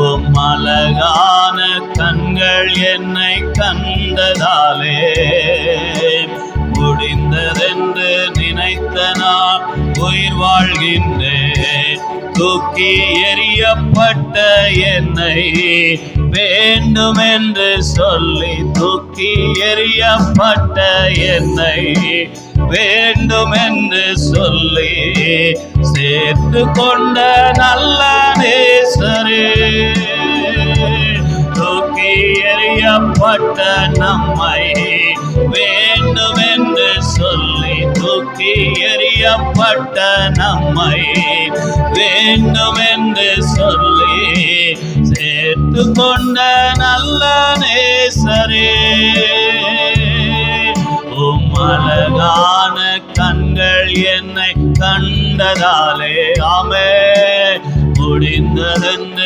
உம் அழகான கண்கள் என்னை கண்டதாலே முடிந்ததென்று நினைத்த நான் உயிர் வாழ்கின்றேன். தூக்கி எறியப்பட்ட என்னை வேண்டுமென்று சொல்லி, தூக்கி எறியப்பட்ட என்னை வேண்டுமென்று சொல்லி சேர்த்து கொண்ட நல்ல நேசரே, தூக்கி எறியப்பட்ட நம்மை வேண்டுமென்று சொல்லி, தூக்கி எறியப்பட்ட நம்மை வேண்டுமென்று சொல்லி சேர்த்து கொண்ட நல்ல நேசரே, உம் அழகான கண்கள் என்னை கண்டதாலே ஆமென் முடிந்ததென்று